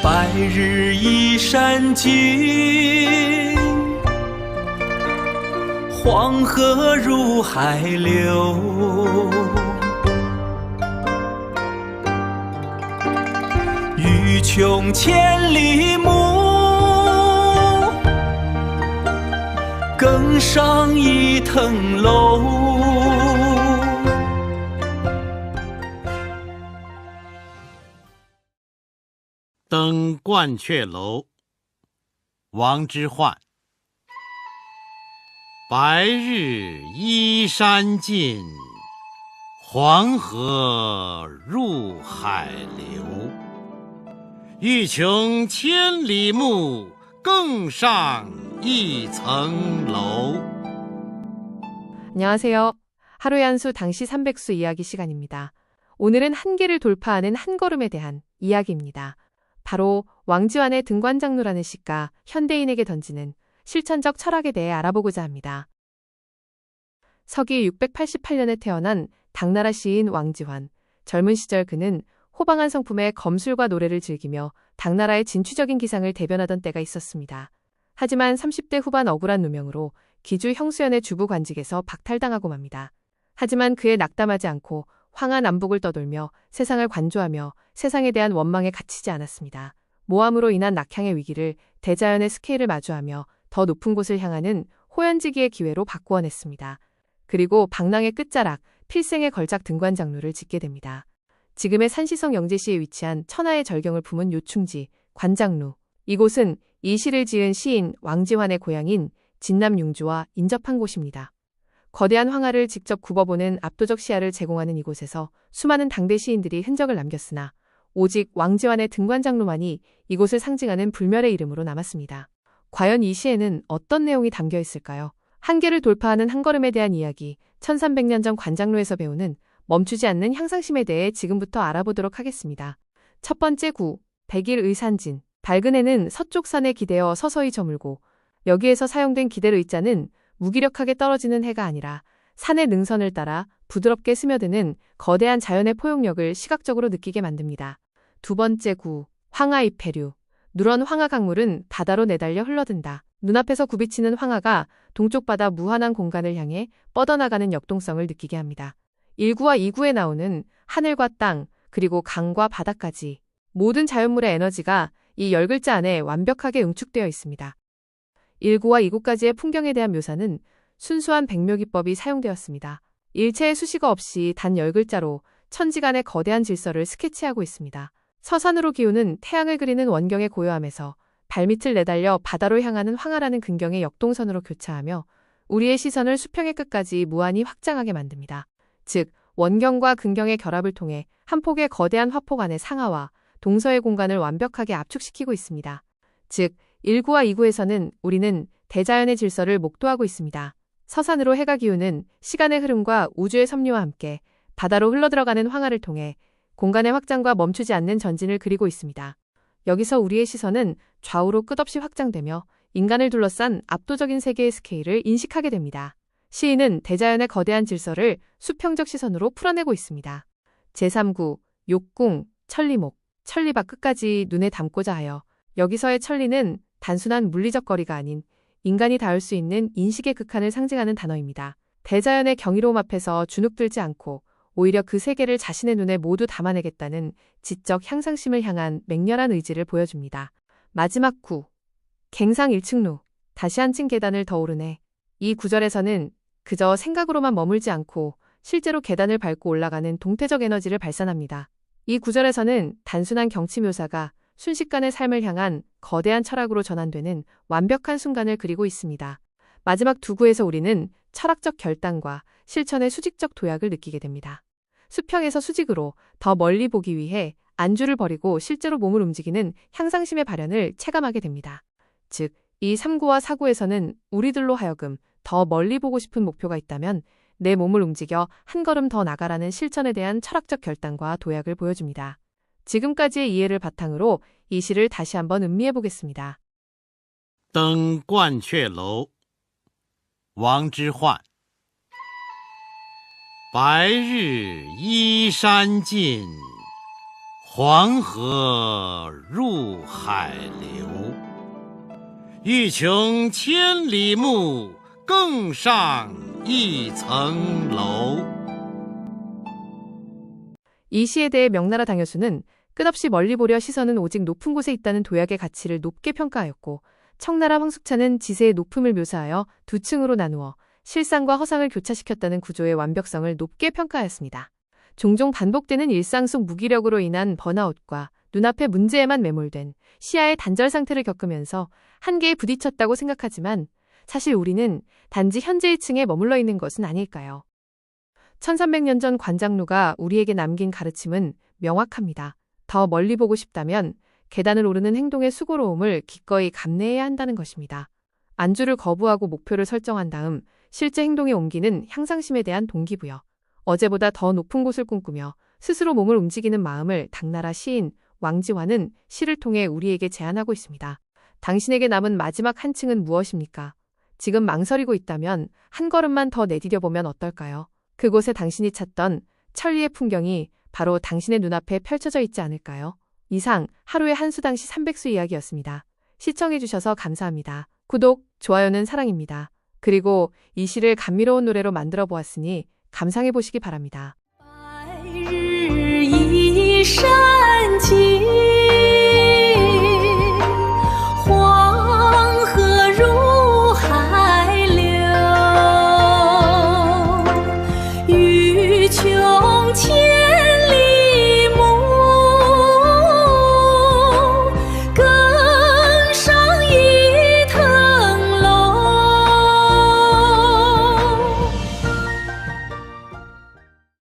白日依山尽，黄河入海流。欲穷千里目，更上一层楼。登鹳雀楼，王之涣。白日依山尽，黄河入海流。欲穷千里目，更上一层楼. 안녕하세요. 하루의 한 수 당시 300수 이야기 시간입니다. 오늘은 한계를 돌파하는 한 걸음에 대한 이야기입니다. 바로 왕지환의 등관장로라는 시가 현대인에게 던지는 실천적 철학에 대해 알아보고자 합니다. 서기 688년에 태어난 당나라 시인 왕지환. 젊은 시절 그는 호방한 성품의 검술과 노래를 즐기며 당나라의 진취적인 기상을 대변하던 때가 있었습니다. 하지만 30대 후반 억울한 누명으로 기주 형수연의 주부 관직에서 박탈당하고 맙니다. 하지만 그의 낙담하지 않고 황하남북을 떠돌며 세상을 관조하며 세상에 대한 원망에 갇히지 않았습니다. 모함으로 인한 낙향의 위기를 대자연의 스케일을 마주하며 더 높은 곳을 향하는 호연지기의 기회로 바꾸어냈습니다. 그리고 방랑의 끝자락, 필생의 걸작 등관장로를 짓게 됩니다. 지금의 산시성 영제시에 위치한 천하의 절경을 품은 요충지, 관장루. 이곳은 이 시를 지은 시인 왕지환의 고향인 진남 융주와 인접한 곳입니다. 거대한 황하를 직접 굽어보는 압도적 시야를 제공하는 이곳에서 수많은 당대 시인들이 흔적을 남겼으나 오직 왕지환의 등관장로만이 이곳을 상징하는 불멸의 이름으로 남았습니다. 과연 이 시에는 어떤 내용이 담겨 있을까요? 한계를 돌파하는 한 걸음에 대한 이야기, 1300년 전 관장로에서 배우는 멈추지 않는 향상심에 대해 지금부터 알아보도록 하겠습니다. 첫 번째 구, 백일의산진. 밝은 해는 서쪽 산에 기대어 서서히 저물고 여기에서 사용된 기댈 의자는 무기력하게 떨어지는 해가 아니라 산의 능선을 따라 부드럽게 스며드는 거대한 자연의 포용력을 시각적으로 느끼게 만듭니다. 두 번째 구, 황하입해류. 누런 황하 강물은 바다로 내달려 흘러든다. 눈앞에서 굽이치는 황하가 동쪽 바다 무한한 공간을 향해 뻗어나가는 역동성을 느끼게 합니다. 1구와 2구에 나오는 하늘과 땅, 그리고 강과 바다까지 모든 자연물의 에너지가 이 10글자 안에 완벽하게 응축되어 있습니다. 1구와 2구까지의 풍경에 대한 묘사는 순수한 백묘기법이 사용되었습니다. 일체의 수식어 없이 단 10글자로 천지간의 거대한 질서를 스케치하고 있습니다. 서산으로 기우는 태양을 그리는 원경의 고요함에서 발밑을 내달려 바다로 향하는 황하라는 근경의 역동선으로 교차하며 우리의 시선을 수평의 끝까지 무한히 확장하게 만듭니다. 즉, 원경과 근경의 결합을 통해 한 폭의 거대한 화폭 안의 상하와 동서의 공간을 완벽하게 압축시키고 있습니다. 즉, 1구와 2구에서는 우리는 대자연의 질서를 목도하고 있습니다. 서산으로 해가 기우는 시간의 흐름과 우주의 섭리와 함께 바다로 흘러들어가는 황하를 통해 공간의 확장과 멈추지 않는 전진을 그리고 있습니다. 여기서 우리의 시선은 좌우로 끝없이 확장되며 인간을 둘러싼 압도적인 세계의 스케일을 인식하게 됩니다. 시인은 대자연의 거대한 질서를 수평적 시선으로 풀어내고 있습니다. 제3구, 욕궁, 천리목. 천리밭 끝까지 눈에 담고자 하여 여기서의 천리는 단순한 물리적 거리가 아닌 인간이 닿을 수 있는 인식의 극한을 상징하는 단어입니다. 대자연의 경이로움 앞에서 주눅들지 않고 오히려 그 세계를 자신의 눈에 모두 담아내겠다는 지적 향상심을 향한 맹렬한 의지를 보여줍니다. 마지막 구, 갱상 1층루. 다시 한층 계단을 더 오르네. 이 구절에서는 그저 생각으로만 머물지 않고 실제로 계단을 밟고 올라가는 동태적 에너지를 발산합니다. 이 구절에서는 단순한 경치 묘사가 순식간의 삶을 향한 거대한 철학으로 전환되는 완벽한 순간을 그리고 있습니다. 마지막 두 구에서 우리는 철학적 결단과 실천의 수직적 도약을 느끼게 됩니다. 수평에서 수직으로 더 멀리 보기 위해 안주를 버리고 실제로 몸을 움직이는 향상심의 발현을 체감하게 됩니다. 즉, 이 3구와 4구에서는 우리들로 하여금 더 멀리 보고 싶은 목표가 있다면 내 몸을 움직여 한 걸음 더 나가라는 실천에 대한 철학적 결단과 도약을 보여줍니다. 지금까지의 이해를 바탕으로 이 시를 다시 한번 음미해 보겠습니다. 登鹳雀楼，王之涣。白日依山尽，黄河入海流，欲穷千里目，更上一层楼。 이 시에 대해 명나라 당여수는 끝없이 멀리 보려 시선은 오직 높은 곳에 있다는 도약의 가치를 높게 평가하였고, 청나라 황숙차는 지세의 높음을 묘사하여 두 층으로 나누어 실상과 허상을 교차시켰다는 구조의 완벽성을 높게 평가하였습니다. 종종 반복되는 일상 속 무기력으로 인한 번아웃과 눈앞의 문제에만 매몰된 시야의 단절 상태를 겪으면서 한계에 부딪혔다고 생각하지만, 사실 우리는 단지 현재의 층에 머물러 있는 것은 아닐까요? 1300년 전 관장루가 우리에게 남긴 가르침은 명확합니다. 더 멀리 보고 싶다면 계단을 오르는 행동의 수고로움을 기꺼이 감내해야 한다는 것입니다. 안주를 거부하고 목표를 설정한 다음 실제 행동에 옮기는 향상심에 대한 동기부여. 어제보다 더 높은 곳을 꿈꾸며 스스로 몸을 움직이는 마음을 당나라 시인 왕지환은 시를 통해 우리에게 제안하고 있습니다. 당신에게 남은 마지막 한 층은 무엇입니까? 지금 망설이고 있다면 한 걸음만 더 내디뎌보면 어떨까요? 그곳에 당신이 찾던 천리의 풍경이 바로 당신의 눈앞에 펼쳐져 있지 않을까요? 이상 하루의 한수 당시 300수 이야기였습니다. 시청해주셔서 감사합니다. 구독, 좋아요는 사랑입니다. 그리고 이 시를 감미로운 노래로 만들어 보았으니 감상해보시기 바랍니다.